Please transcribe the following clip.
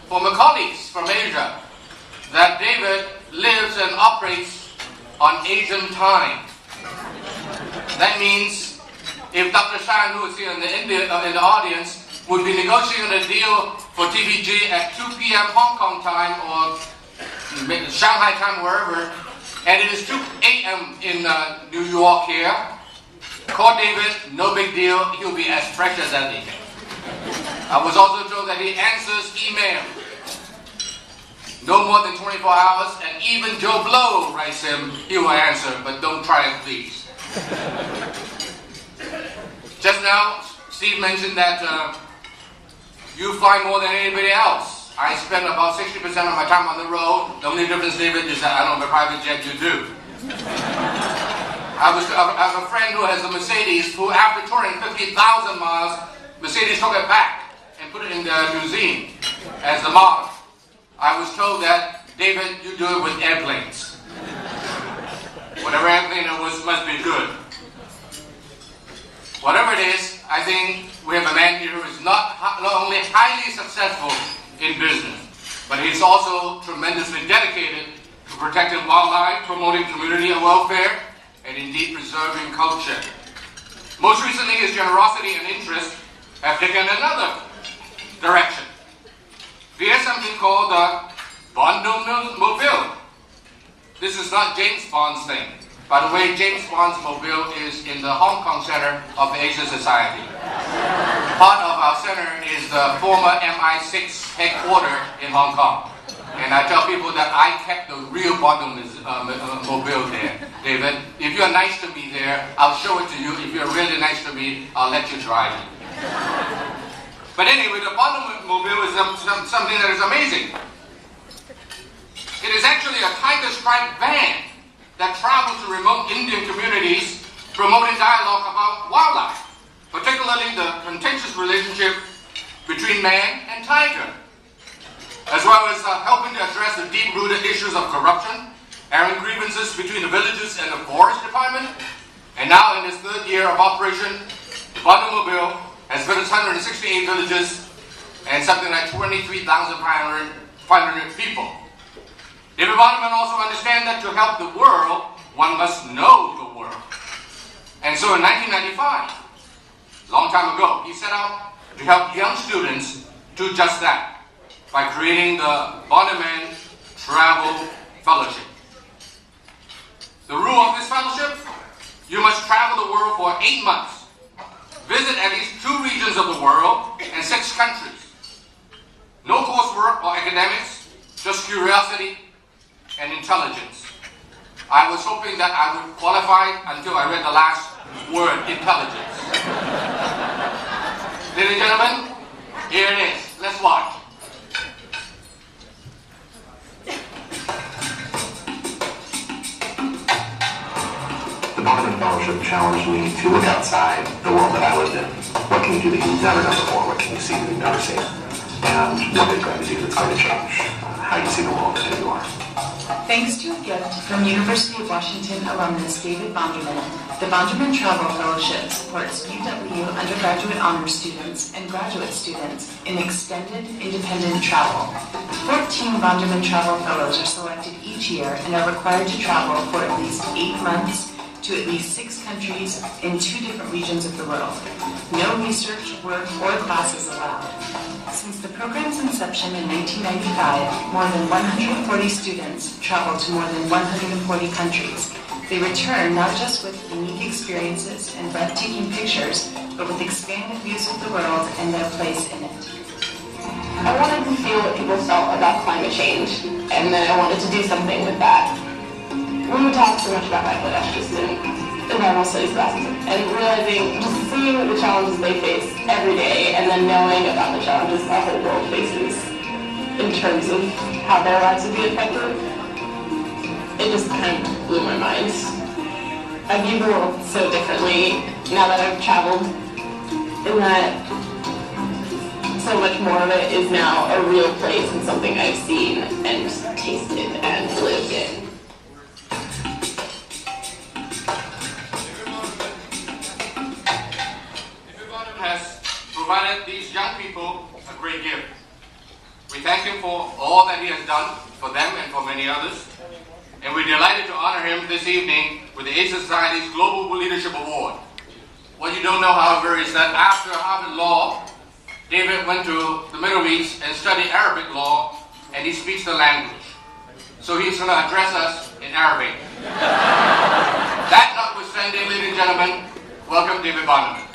former colleagues from Asia that David lives and operates on Asian time. That means if Dr. Shan, who is here in the audience, would be negotiating a deal for TVG at 2 p.m. Hong Kong time or Shanghai time, wherever, and it is 2 a.m. in New York here, call David, no big deal, he'll be as fresh as anything. I was also told that he answers email no more than 24 hours, and even Joe Blow writes him, he will answer, but don't try it, please. Just now, Steve mentioned that you fly more than anybody else. I spend about 60% of my time on the road. The only difference, David, is that I don't have a private jet, you do. I have a friend who has a Mercedes who, after touring 50,000 miles, Mercedes took it back and put it in the museum as the model. I was told that, David, you do it with airplanes. Whatever airplane it was must be good. Whatever it is, I think we have a man here who is not only highly successful in business, but he's also tremendously dedicated to protecting wildlife, promoting community and welfare, and indeed preserving culture. Most recently, his generosity and interest have taken another direction. We have something called the Bondomobile. This is not James Bond's thing. By the way, James Bond's mobile is in the Hong Kong Center of the Asian Society. Part of our center is the former MI6 headquarters in Hong Kong. And I tell people that I kept the real Bondomobile there. David, if you're nice to me there, I'll show it to you. If you're really nice to me, I'll let you drive it. But anyway, the Bondomobile is something that is amazing. It is actually a tiger-striped van that travels to remote Indian communities promoting dialogue about wildlife, particularly the contentious relationship between man and tiger, as well as helping to address the deep-rooted issues of corruption, airing grievances between the villages and the forest department. And now in its third year of operation, the Bondomobile has visited 168 villages and something like 23,500 people. David Bonderman also understands that to help the world, one must know the world. And so in 1995, a long time ago, he set out to help young students do just that by creating the Bonderman Travel Fellowship. The rule of this fellowship, you must travel the world for 8 months, visit at least 2 regions of the world and 6 countries. No coursework or academics, just curiosity and intelligence. I was hoping that I would qualify until I read the last word, intelligence. Ladies and gentlemen, here it is. Let's watch. The Bonderman Fellowship challenged me to look outside the world that I lived in. What can you do that you've never done before? What can you see that you've never seen? And what are you going to do that's going to change how you see the world and who you are? Thanks to a gift from University of Washington alumnus David Bonderman, the Bonderman Travel Fellowship supports UW undergraduate honors students and graduate students in extended independent travel. 14 Bonderman Travel Fellows are selected each year and are required to travel for at least 8 months to at least 6 countries in 2 different regions of the world. No research, work, or classes allowed. Since the program's inception in 1995, more than 140 students traveled to more than 140 countries. They return not just with unique experiences and breathtaking pictures, but with expanded views of the world and their place in it. I wanted to feel what people felt about climate change, and then I wanted to do something with that. We would talk so much about Bangladesh just in environmental studies classes, and realizing, just seeing the challenges they face every day, and then knowing about the challenges the whole world faces in terms of how their lives would be affected, it just kind of blew my mind. I view the world so differently now that I've traveled, in that so much more of it is now a real place and something I've seen and tasted and lived in. Has provided these young people a great gift. thank him for all that he has done for them and for many others. And we're delighted to honor him this evening with the Asia Society's Global Leadership Award. What you don't know, however, is that after Harvard Law, David went to the Middle East and studied Arabic law, and he speaks the language. So he's going to address us in Arabic. That notwithstanding, ladies and gentlemen, welcome David Bonderman.